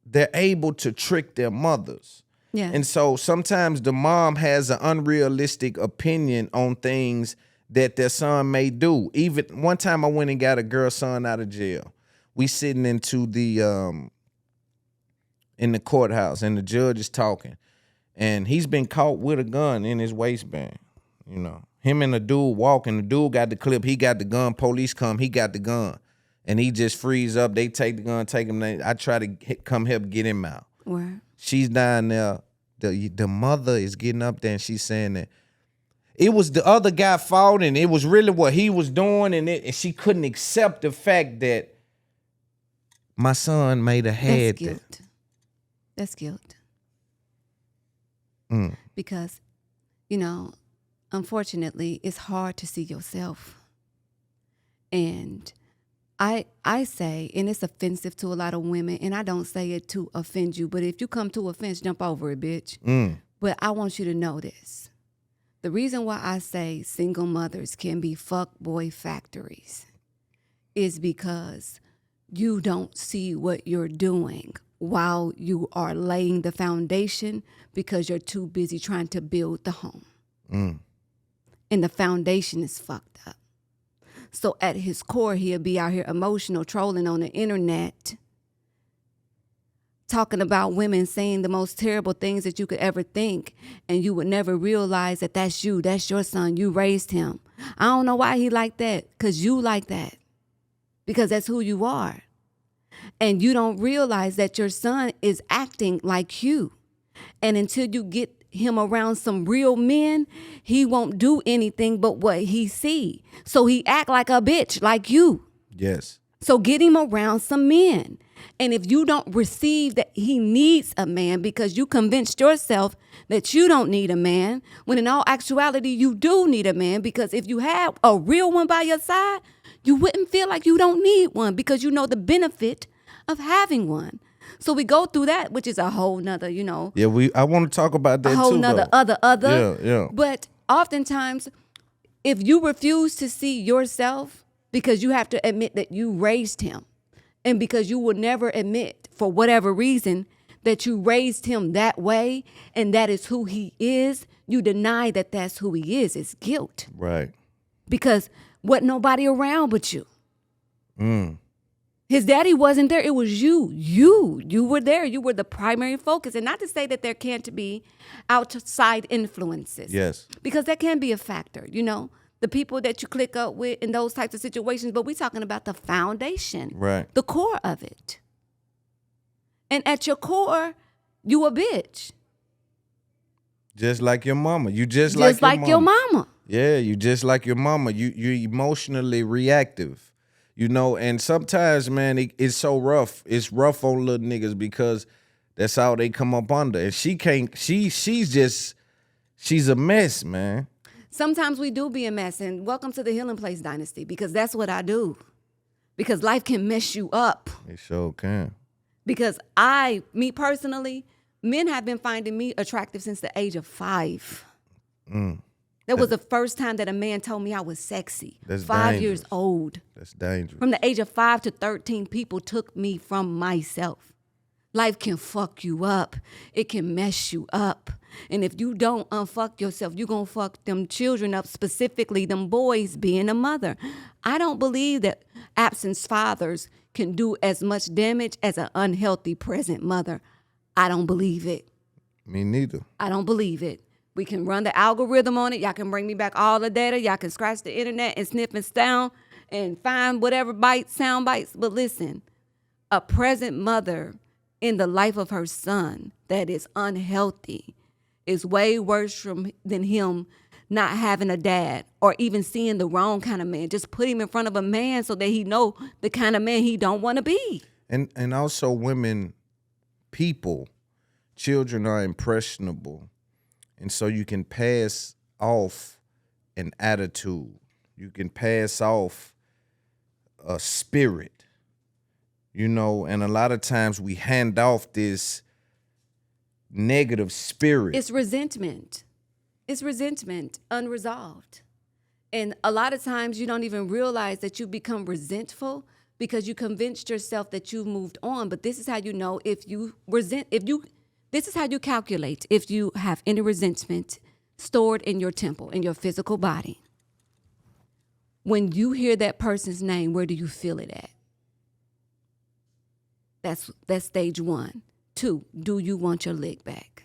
they're able to trick their mothers. Yeah. And so sometimes the mom has an unrealistic opinion on things that their son may do. Even one time I went and got a girl's son out of jail. We sitting into the in the courthouse, and the judge is talking. And he's been caught with a gun in his waistband. You know, him and the dude walking. The dude got the clip. He got the gun. Police come. He got the gun. And he just frees up. They take the gun, take him. I try to come help get him out. Word. She's down there. The mother is getting up there, and she's saying that it was the other guy fault, and it was really what he was doing, and she couldn't accept the fact that my son made a That's head. guilt. That's guilt. Mm. Because, unfortunately, it's hard to see yourself. And I say, and it's offensive to a lot of women, and I don't say it to offend you, but if you come to offense, jump over it, bitch. But I want you to know this. The reason why I say single mothers can be fuckboy factories is because you don't see what you're doing while you are laying the foundation because you're too busy trying to build the home. And the foundation is fucked up. So at his core, he'll be out here emotional, trolling on the internet, talking about women saying the most terrible things that you could ever think, and you would never realize that that's you, that's your son, you raised him. I don't know why he like that, because you like that, because that's who you are. And you don't realize that your son is acting like you. And until you get him around some real men, he won't do anything but what he see. So he act like a bitch, like you. Yes. So get him around some men. And if you don't receive that he needs a man because you convinced yourself that you don't need a man, when in all actuality you do need a man, because if you have a real one by your side, you wouldn't feel like you don't need one because you know the benefit of having one. So we go through that, which is a whole nother, Yeah, I want to talk about that a whole too, nother though. other. Yeah. But oftentimes, if you refuse to see yourself because you have to admit that you raised him, and because you will never admit, for whatever reason, that you raised him that way and that is who he is, you deny that that's who he is. It's guilt. Right. Because wasn't nobody around but you. His daddy wasn't there. It was you. You were there. You were the primary focus. And not to say that there can't be outside influences. Yes. Because that can be a factor, the people that you click up with in those types of situations. But we're talking about the foundation. Right. The core of it. And at your core, you a bitch. Just like your mama. You just like your mama. Yeah, you just like your mama. You're emotionally reactive. And sometimes, man, it's so rough. It's rough on little niggas because that's how they come up under. And she's a mess, man. Sometimes we do be a mess, and welcome to the Healing Place Dynasty, because that's what I do. Because life can mess you up. It sure can. Because me personally, men have been finding me attractive since the age of 5. That was the first time that a man told me I was sexy. That's 5 dangerous. years old. That's dangerous. From the age of 5 to 13, people took me from myself. Life can fuck you up. It can mess you up. And if you don't unfuck yourself, you're going to fuck them children up, specifically them boys being a mother. I don't believe that absent fathers can do as much damage as an unhealthy present mother. I don't believe it. Me neither. I don't believe it. We can run the algorithm on it. Y'all can bring me back all the data. Y'all can scratch the internet and sniff and sound and find whatever sound bites. But listen, a present mother in the life of her son that is unhealthy is way worse than him not having a dad or even seeing the wrong kind of man. Just put him in front of a man so that he know the kind of man he don't want to be. And also children are impressionable. And so you can pass off an attitude. You can pass off a spirit, and a lot of times we hand off this negative spirit. It's resentment. It's resentment unresolved. And a lot of times you don't even realize that you become resentful because you convinced yourself that you've moved on. But this is how you know this is how you calculate if you have any resentment stored in your temple, in your physical body. When you hear that person's name, where do you feel it at? That's stage 1. 2, do you want your lick back?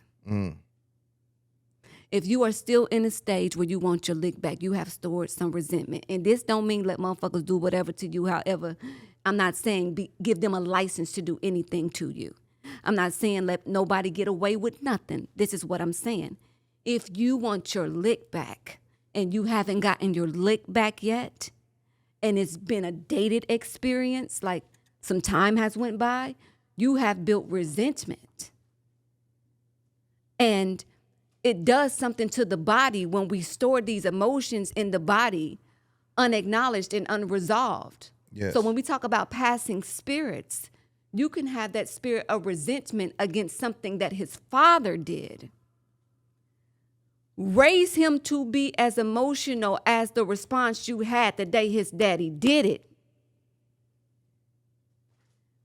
If you are still in a stage where you want your lick back, you have stored some resentment. And this don't mean let motherfuckers do whatever to you. However, I'm not saying give them a license to do anything to you. I'm not saying let nobody get away with nothing. This is what I'm saying. If you want your lick back and you haven't gotten your lick back yet, and it's been a dated experience, like some time has went by, you have built resentment. And it does something to the body when we store these emotions in the body unacknowledged and unresolved. Yes. So when we talk about passing spirits, you can have that spirit of resentment against something that his father did. Raise him to be as emotional as the response you had the day his daddy did it.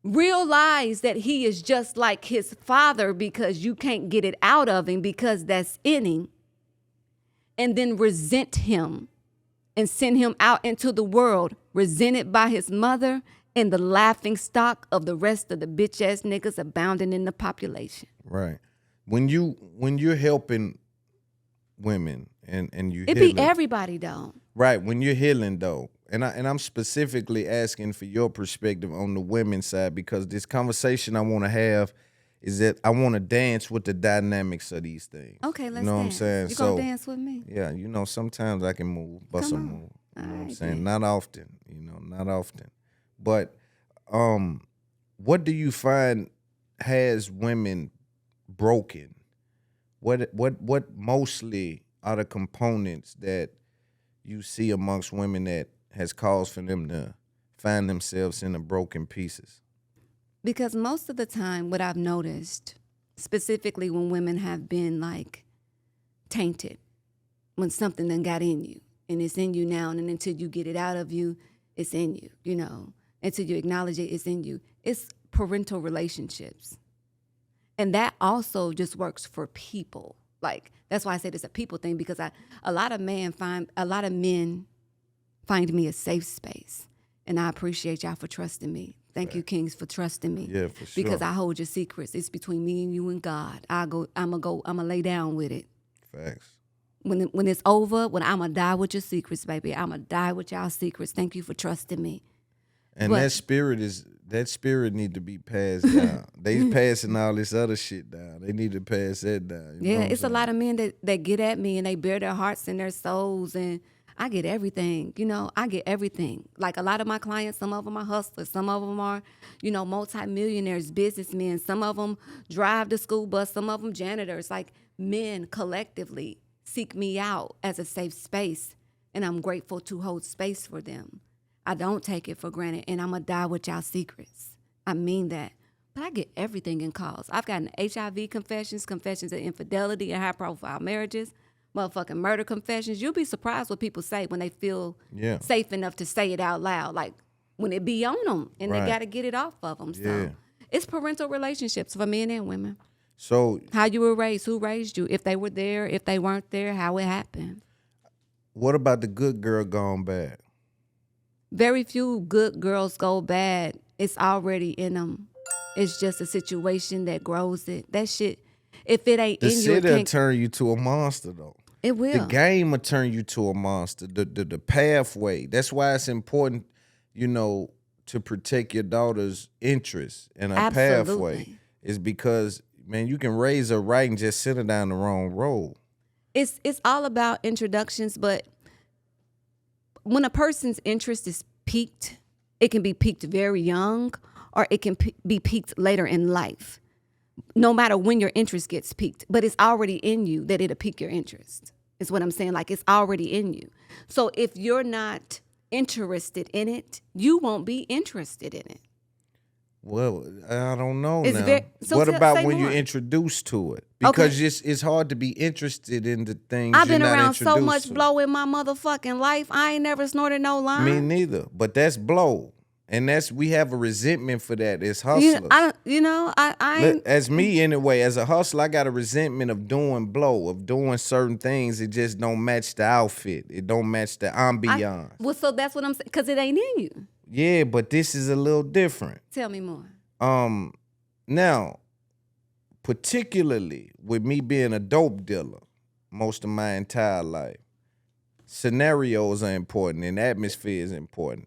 Realize that he is just like his father because you can't get it out of him because that's in him. And then resent him and send him out into the world resented by his mother and the laughing stock of the rest of the bitch ass niggas abounding in the population. Right. When you're helping women and you It healing, be everybody though. right, when you're healing though, and I'm specifically asking for your perspective on the women's side, because this conversation I want to have is that I want to dance with the dynamics of these things. Okay, let's you know dance. what I'm saying? You So gonna dance with me? yeah, sometimes I can move, but Come some on. move. You know what I'm Alright, saying? then. Not often, not often. But what do you find has women broken? What mostly are the components that you see amongst women that has caused for them to find themselves in the broken pieces? Because most of the time, what I've noticed, specifically when women have been like tainted, when something done got in you, and it's in you now, and until you get it out of you, it's in you, until you acknowledge it, it's in you. It's parental relationships. And that also just works for people. Like, that's why I said it's a people thing, because a lot of men find me a safe space. And I appreciate y'all for trusting me. Thank you, Kings, for trusting me. Yeah, for sure. Because I hold your secrets. It's between me and you and God. I'ma lay down with it. Facts. When it's over, when I'ma die with your secrets, baby. I'ma die with y'all secrets. Thank you for trusting me. And But- that spirit need to be passed down. They passing all this other shit down. They need to pass that down. You know Yeah, what I'm it's a saying? lot of men that get at me and they bare their hearts and their souls, and I get everything. I get everything. Like a lot of my clients, some of them are hustlers, some of them are, multimillionaires, businessmen. Some of them drive the school bus, some of them janitors. Like, men collectively seek me out as a safe space, and I'm grateful to hold space for them. I don't take it for granted, and I'm going to die with y'all secrets. I mean that. But I get everything in calls. I've gotten HIV confessions of infidelity and high-profile marriages, motherfucking murder confessions. You'll be surprised what people say when they feel safe enough to say it out loud, like when it be on them, and Right. they got to get it off of them. Yeah. So it's parental relationships for men and women. So How you were raised, who raised you, if they were there, if they weren't there, how it happened. what about the good girl gone bad? Very few good girls go bad. It's already in them. It's just a situation that grows it. That shit, if it ain't The in you, it city will can't. turn you to a monster though. It will. The game will turn you to a monster. The pathway. That's why it's important, to protect your daughter's interests and her pathway. Absolutely. Is because, man, you can raise her right and just send her down the wrong road. It's all about introductions, but when a person's interest is piqued, it can be piqued very young, or it can be piqued later in life. No matter when your interest gets piqued, but it's already in you that it'll pique your interest. Is what I'm saying. Like, it's already in you. So if you're not interested in it, you won't be interested in it. Well, I don't know It's now. so What about say when more. you're introduced to it? Because it's hard to be interested in the things I've been you're not around so introduced much to. blow in my motherfucking life. I ain't never snorted no line. Me neither. But that's blow. And we have a resentment for that as hustlers. I ain't. As me anyway, as a hustler, I got a resentment of doing blow, of doing certain things. It just don't match the outfit. It don't match the ambiance. Well, so that's what I'm saying, because it ain't in you. Yeah, but this is a little different. Tell me more. Now, particularly with me being a dope dealer most of my entire life, scenarios are important and atmosphere is important.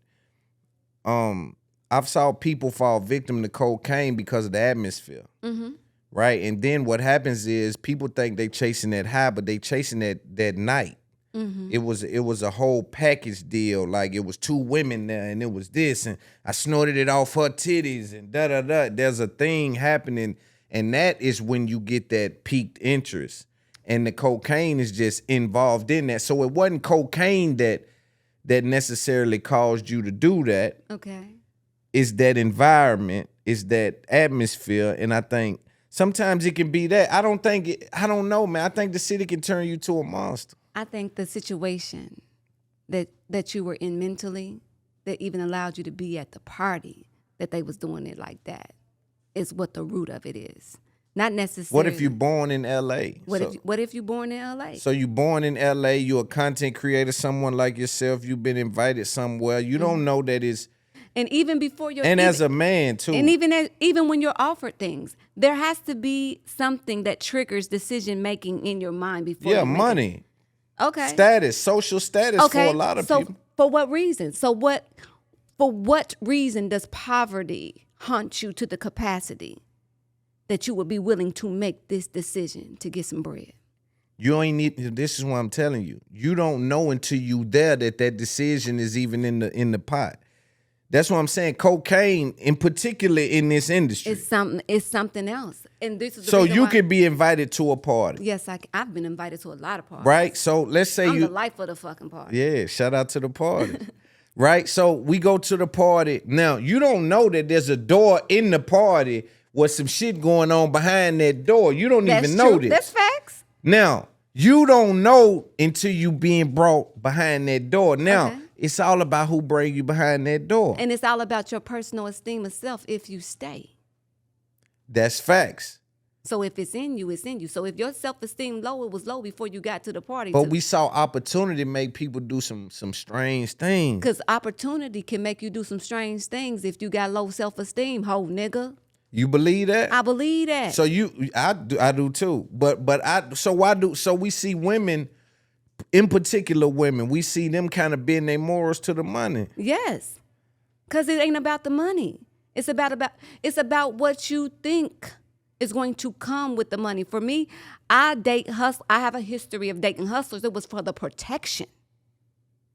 I've saw people fall victim to cocaine because of the atmosphere. Mm-hmm. Right? And then what happens is people think they chasing that high, but they chasing that night. It was a whole package deal. Like, it was 2 women there, and it was this, and I snorted it off her titties, and da da da. There's a thing happening, and that is when you get that piqued interest, and the cocaine is just involved in that. So it wasn't cocaine that necessarily caused you to do that. Okay. It's that environment, it's that atmosphere, and I think sometimes it can be that. I don't know, man. I think the city can turn you to a monster. I think the situation that you were in mentally, that even allowed you to be at the party, that they was doing it like that, is what the root of it is. Not necessarily. What if you're born in L.A.? What if you're born in L.A.? So you're born in L.A., you're a content creator, someone like yourself, you've been invited somewhere. You don't know that it's... And even before you're... And as a man, too. And even when you're offered things, there has to be something that triggers decision-making in your mind before you make money. it. Okay. Status, social status for a lot of people. For what reason? For what reason does poverty haunt you to the capacity that you would be willing to make this decision to get some bread? You ain't need. This is what I'm telling you. You don't know until you there that decision is even in the pot. That's what I'm saying. Cocaine, in particular, in this industry, it's something else. And this is the so reason you why, could be invited to a party. Yes, I've been invited to a lot of parties. Right. So let's say I'm the life of the fucking party. Yeah. Shout out to the party. Right. So we go to the party. Now you don't know that there's a door in the party with some shit going on behind that door. You don't even know this. That's facts. Now, you don't know until you being brought behind that door. Now, It's all about who bring you behind that door. And it's all about your personal esteem of self if you stay. That's facts. So if it's in you, it's in you. So if your self-esteem low, it was low before you got to the party. But we saw opportunity make people do some strange things. Because opportunity can make you do some strange things if you got low self-esteem, ho nigga. You believe that? I believe that. So I do too. So we see women, in particular women, we see them kind of bend their morals to the money. Yes. Because it ain't about the money. It's about what you think is going to come with the money. For me, I have a history of dating hustlers. It was for the protection.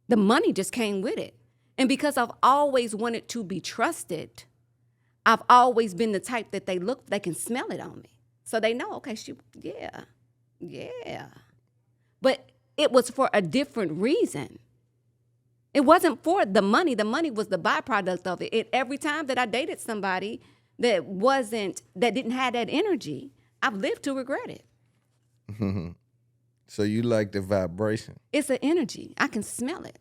The money just came with it. And because I've always wanted to be trusted, I've always been the type that they can smell it on me. So they know, okay, yeah. But it was for a different reason. It wasn't for the money. The money was the byproduct of it. Every time that I dated somebody that didn't have that energy, I've lived to regret it. So you like the vibration? It's an energy. I can smell it.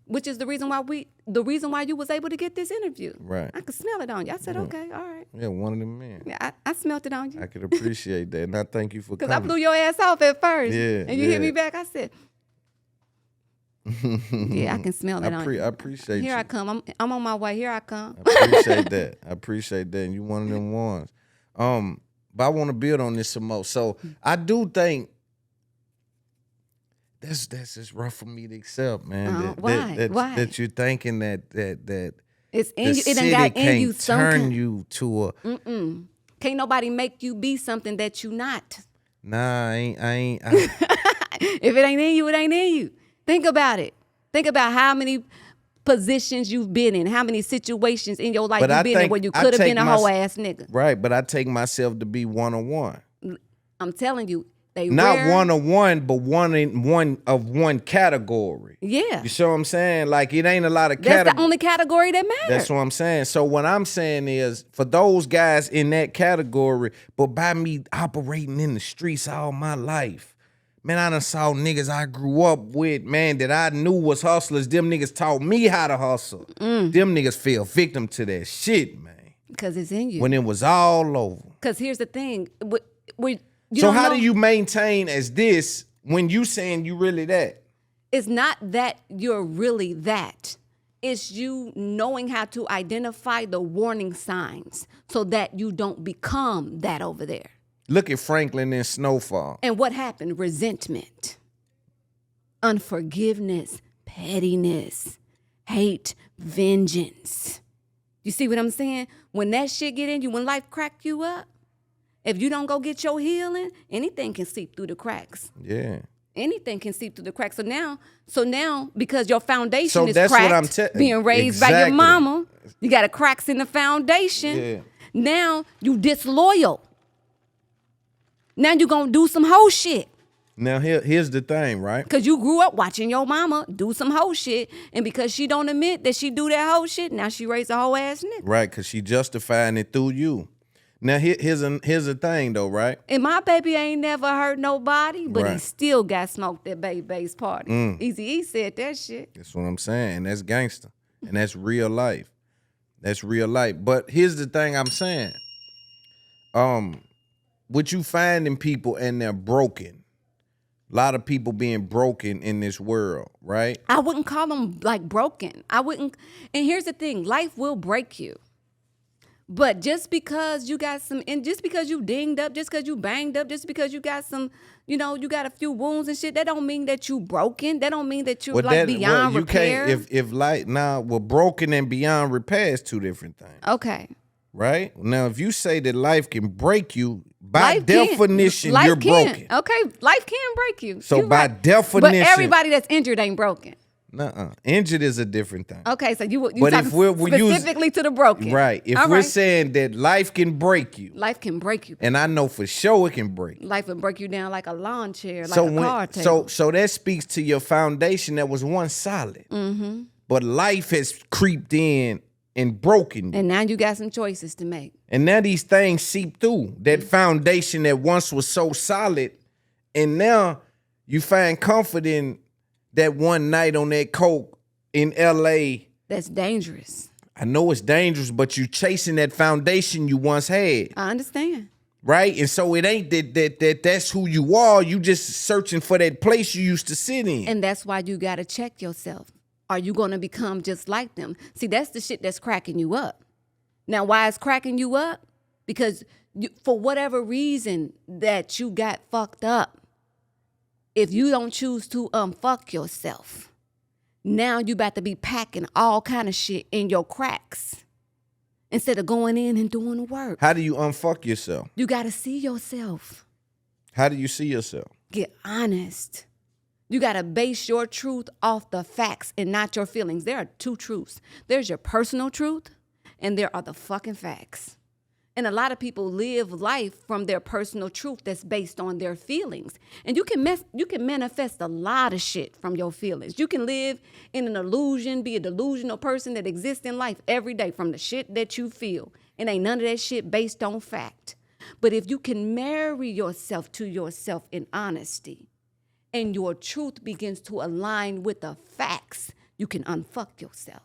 Which is the reason why you was able to get this interview. Right. I could smell it on you. I said, okay, all right. Yeah, one of them men. Yeah, I smelled it on you. I could appreciate that, and I thank you for coming. Because I blew your ass off at first. Yeah, and you hit me back. I said, yeah, I can smell it on you. I appreciate you. Here I come. I'm on my way. Here I come. I appreciate that. I appreciate that. And you one of them ones. But I want to build on this some more. So I do think that's just rough for me to accept, man. Why? That you're thinking that it's in the you. It city ain't got in you. can't turn you to a. Can't nobody make you be something that you not. Nah, I ain't. If it ain't in you, it ain't in you. Think about it. Think about how many positions you've been in, how many situations in your life you've been in where you could have been a whole ass nigga. Right, but I take myself to be one-on-one. I'm telling you, they not rare. one-on-one, but one category. Yeah. You see what I'm saying? Like, it ain't a lot of categories. That's the only category that matters. That's what I'm saying. So what I'm saying is, for those guys in that category, but by me operating in the streets all my life, man, I done saw niggas I grew up with, man, that I knew was hustlers. Them niggas taught me how to hustle. Them niggas fell victim to that shit, man. Because it's in you. When it was all over. Because here's the thing. So how do you maintain as this when you saying you really that? It's not that you're really that. It's you knowing how to identify the warning signs so that you don't become that over there. Look at Franklin and Snowfall. And what happened? Resentment, unforgiveness, pettiness, hate, vengeance. You see what I'm saying? When that shit get in you, when life crack you up, if you don't go get your healing, anything can seep through the cracks. Yeah. Anything can seep through the cracks. So now, because your foundation So is that's what cracked, I'm being raised by your Exactly. mama, you got a cracks in the foundation. Yeah. Now you disloyal. Now you gonna do some hoe shit. Now here's the thing, right? Because you grew up watching your mama do some hoe shit. And because she don't admit that she do that hoe shit, now she raised a hoe ass nigga. Right, because she justifying it through you. Now here's a thing though, right? And my baby ain't never hurt nobody, but he Right. still got smoked at Baby's party. Eazy-E said that shit. That's what I'm saying. And that's gangster. And that's real life. That's real life. But here's the thing I'm saying. What you find in people and they're broken. A lot of people being broken in this world, right? I wouldn't call them like broken. I wouldn't. And here's the thing, life will break you. But just because you got some, and just because you dinged up, just because you banged up, just because you got some, you got a few wounds and shit, that don't mean that you broken. That don't mean that you're beyond you repair. can't if like broken and beyond repair is two different things. Okay. Right? Now if you say that life can break you, by Life can. definition, Life you're can. broken. Okay, life can break you. So You're by right. definition, but everybody that's injured ain't broken. Nuh-uh. Injured is a different thing. Okay, so you But talking if we're specifically to the broken. Right. If All we're right. saying that life can break you, Life can break you. and I know for sure it can break you. Life will break you down like a lawn chair, like a car table. So that speaks to your foundation that was once solid. Mm-hmm. But life has creeped in and broken you. And now you got some choices to make. And now these things seep through that foundation that once was so solid. And now you find comfort in that one night on that coke in LA. That's dangerous. I know it's dangerous, but you chasing that foundation you once had. I understand. Right? And so it ain't that's who you are. You just searching for that place you used to sit in. And that's why you got to check yourself. Are you going to become just like them? See, that's the shit that's cracking you up. Now, why it's cracking you up? Because for whatever reason that you got fucked up, if you don't choose to unfuck yourself, now you about to be packing all kind of shit in your cracks instead of going in and doing the work. How do you unfuck yourself? You got to see yourself. How do you see yourself? Get honest. You got to base your truth off the facts and not your feelings. There are two truths. There's your personal truth and there are the fucking facts. And a lot of people live life from their personal truth that's based on their feelings. And you can manifest a lot of shit from your feelings. You can live in an illusion, be a delusional person that exists in life every day from the shit that you feel. And ain't none of that shit based on fact. But if you can marry yourself to yourself in honesty, and your truth begins to align with the facts, you can unfuck yourself.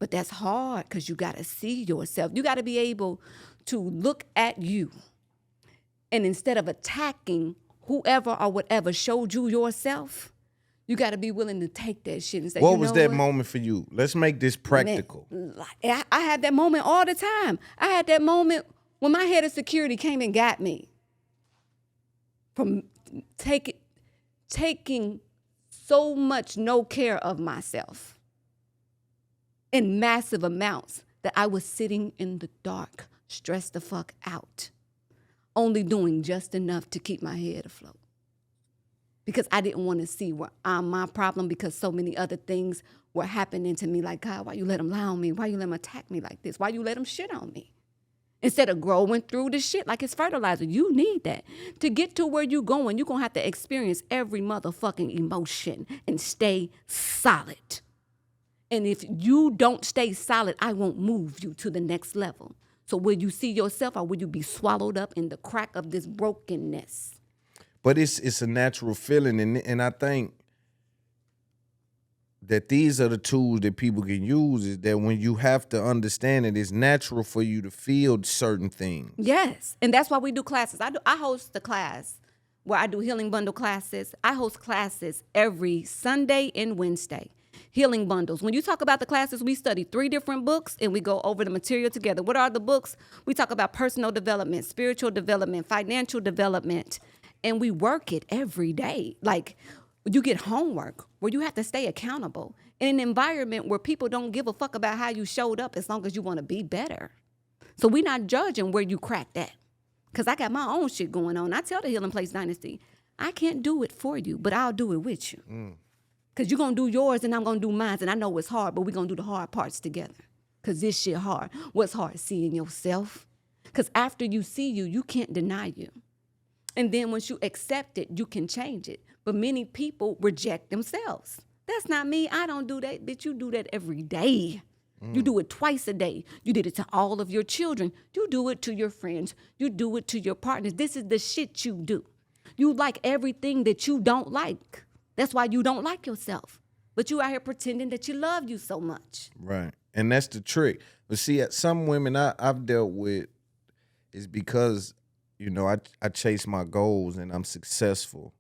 But that's hard because you got to see yourself. You got to be able to look at you. And instead of attacking whoever or whatever showed you yourself, you got to be willing to take that shit and say, What was that moment for you? Let's make this practical. Man, I had that moment all the time. I had that moment when my head of security came and got me from taking so much no care of myself in massive amounts that I was sitting in the dark, stressed the fuck out, only doing just enough to keep my head afloat. Because I didn't want to see where I'm my problem because so many other things were happening to me. Like, God, why you let them lie on me? Why you let them attack me like this? Why you let them shit on me? Instead of growing through the shit like it's fertilizer. You need that. To get to where you going, you're going to have to experience every motherfucking emotion and stay solid. And if you don't stay solid, I won't move you to the next level. So will you see yourself or will you be swallowed up in the crack of this brokenness? But it's a natural feeling, and I think that these are the tools that people can use, is that when you have to understand it, it's natural for you to feel certain things. Yes, and that's why we do classes. I host the class where I do healing bundle classes. I host classes every Sunday and Wednesday. Healing bundles. When you talk about the classes, we study 3 different books and we go over the material together. What are the books? We talk about personal development, spiritual development, financial development, and we work it every day. Like, you get homework where you have to stay accountable in an environment where people don't give a fuck about how you showed up as long as you want to be better. So we're not judging where you cracked at. Because I got my own shit going on. I tell the Healing Place Dynasty, I can't do it for you, but I'll do it with you. Because you're going to do yours and I'm going to do mine. And I know it's hard, but we're going to do the hard parts together. Because this shit hard. What's hard? Seeing yourself. Because after you see you, you can't deny you. And then once you accept it, you can change it. But many people reject themselves. That's not me. I don't do that. Bitch, you do that every day. You do it twice a day. You did it to all of your children. You do it to your friends. You do it to your partners. This is the shit you do. You like everything that you don't like. That's why you don't like yourself. But you out here pretending that you love you so much. Right. And that's the trick. But see, some women I've dealt with is because, you know, I chase my goals and I'm successful,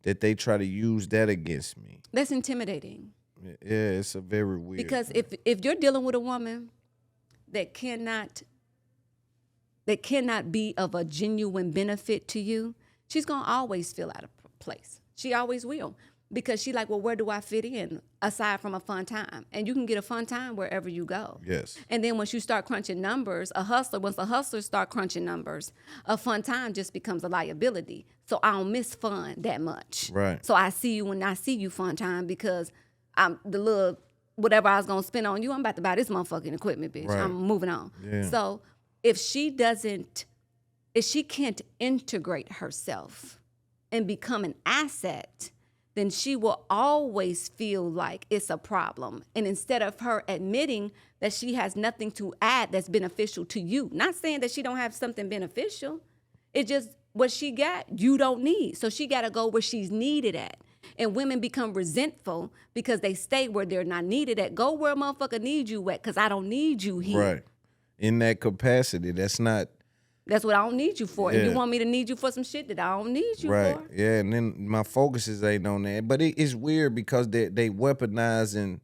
that they try to use that against me. That's intimidating. Yeah, it's a very weird. Because if you're dealing with a woman that cannot be of a genuine benefit to you, she's gonna always feel out of place. She always will. Because she like, well, where do I fit in aside from a fun time? And you can get a fun time wherever you go. Yes. And then once you start crunching numbers, once a hustler start crunching numbers, a fun time just becomes a liability. So I don't miss fun that much. Right. So I see you when I see you fun time because I'm the little whatever I was gonna spend on you, I'm about to buy this motherfucking equipment, bitch. Right. I'm moving on. Yeah. So if she can't integrate herself and become an asset, then she will always feel like it's a problem. And instead of her admitting that she has nothing to add that's beneficial to you, not saying that she don't have something beneficial, it's just what she got, you don't need. So she gotta go where she's needed at. And women become resentful because they stay where they're not needed at. Go where a motherfucker needs you at, because I don't need you here. Right. In that capacity, that's not. That's what I don't need you for. Yeah. And you want me to need you for some shit that I don't need you Right. for. Yeah, and then my focuses ain't on that. But it's weird because they weaponize, and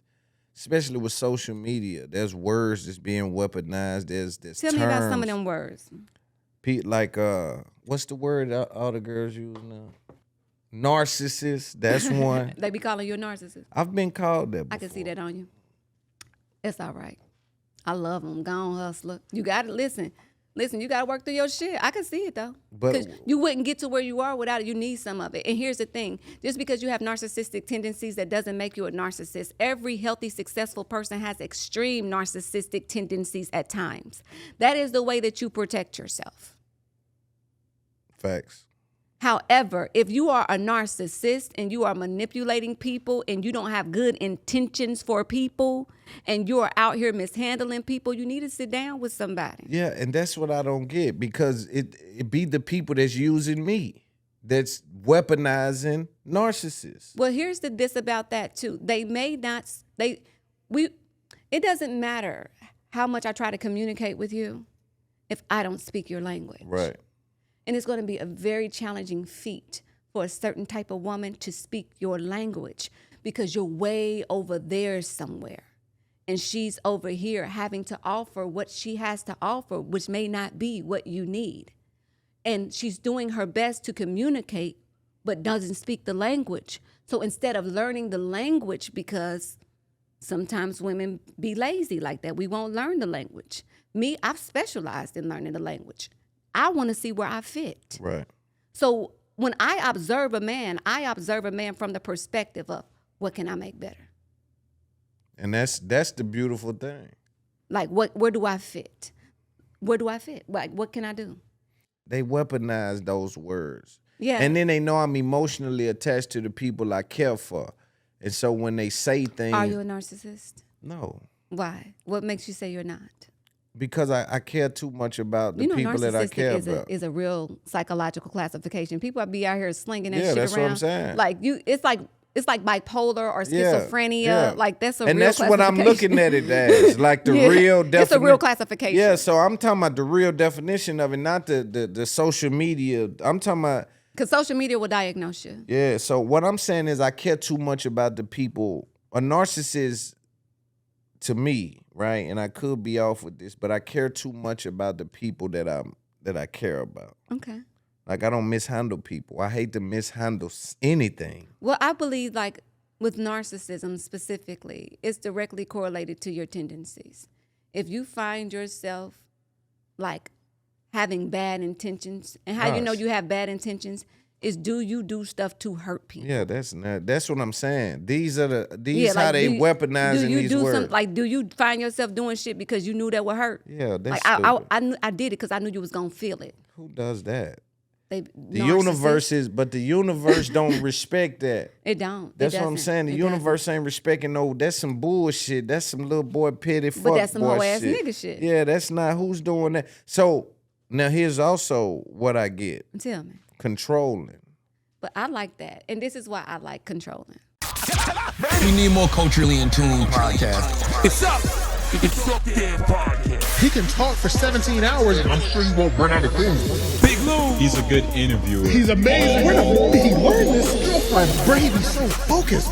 especially with social media, there's words that's being weaponized. There's Tell me about some of them words. Like what's the word all the girls use now? Narcissist. That's one. They be calling you a narcissist. I've been called that before. I can see that on you. It's all right. I love them. Gone hustler. You got to listen. Listen, you got to work through your shit. I can see it, though. But- Because you wouldn't get to where you are without it. You need some of it. And here's the thing. Just because you have narcissistic tendencies, that doesn't make you a narcissist. Every healthy, successful person has extreme narcissistic tendencies at times. That is the way that you protect yourself. Facts. However, if you are a narcissist and you are manipulating people and you don't have good intentions for people and you are out here mishandling people, you need to sit down with somebody. Yeah, and that's what I don't get, because it be the people that's using me that's weaponizing narcissists. Well, here's the this about that too. It doesn't matter how much I try to communicate with you if I don't speak your language. Right. And it's going to be a very challenging feat for a certain type of woman to speak your language because you're way over there somewhere. And she's over here having to offer what she has to offer, which may not be what you need. And she's doing her best to communicate, but doesn't speak the language. So instead of learning the language, because sometimes women be lazy like that, we won't learn the language. Me, I've specialized in learning the language. I want to see where I fit. Right. So when I observe a man from the perspective of what can I make better? And that's the beautiful thing. Like where do I fit? Where do I fit? Like what can I do? They weaponize those words. Yeah. And then they know I'm emotionally attached to the people I care for. And so when they say things. Are you a narcissist? No. Why? What makes you say you're not? Because I care too much about the people that I care about. Is a real psychological classification. People be out here slinging that Yeah, shit that's around. what I'm saying. Like it's like bipolar or schizophrenia. Yeah. Like that's a and real that's what I'm classification. looking at it as, like the real definition. It's a real classification. Yeah, so I'm talking about the real definition of it, not the social media. I'm talking about. Because social media will diagnose you. Yeah, so what I'm saying is I care too much about the people. A narcissist, to me, right, and I could be off with this, but I care too much about the people that I care about. Okay. Like, I don't mishandle people. I hate to mishandle anything. Well, I believe like with narcissism specifically, it's directly correlated to your tendencies. If you find yourself like having bad intentions, and how you know you have bad intentions, is do you do stuff to hurt people? Yeah, that's what I'm saying. These how like, they weaponizing these words. Do you find yourself doing shit because you knew that would hurt? Yeah, that's like stupid. I did it because I knew you was gonna feel it. Who does that? The the universe don't respect that. It don't. That's what I'm saying. The universe ain't respecting that's some bullshit. That's some little boy petty fuck boy shit. But that's some whole ass nigga shit. Yeah, that's not who's doing that. So now here's also what I get. Tell me. Controlling. But I like that. And this is why I like controlling. We need more culturally in tune podcasts. It's up. It's up there podcast. He can talk for 17 hours, and I'm sure you won't run out of things. Big Loon. He's a good interviewer. He's amazing. Where the fuck did he learn this skill from? Bro, he be so focused.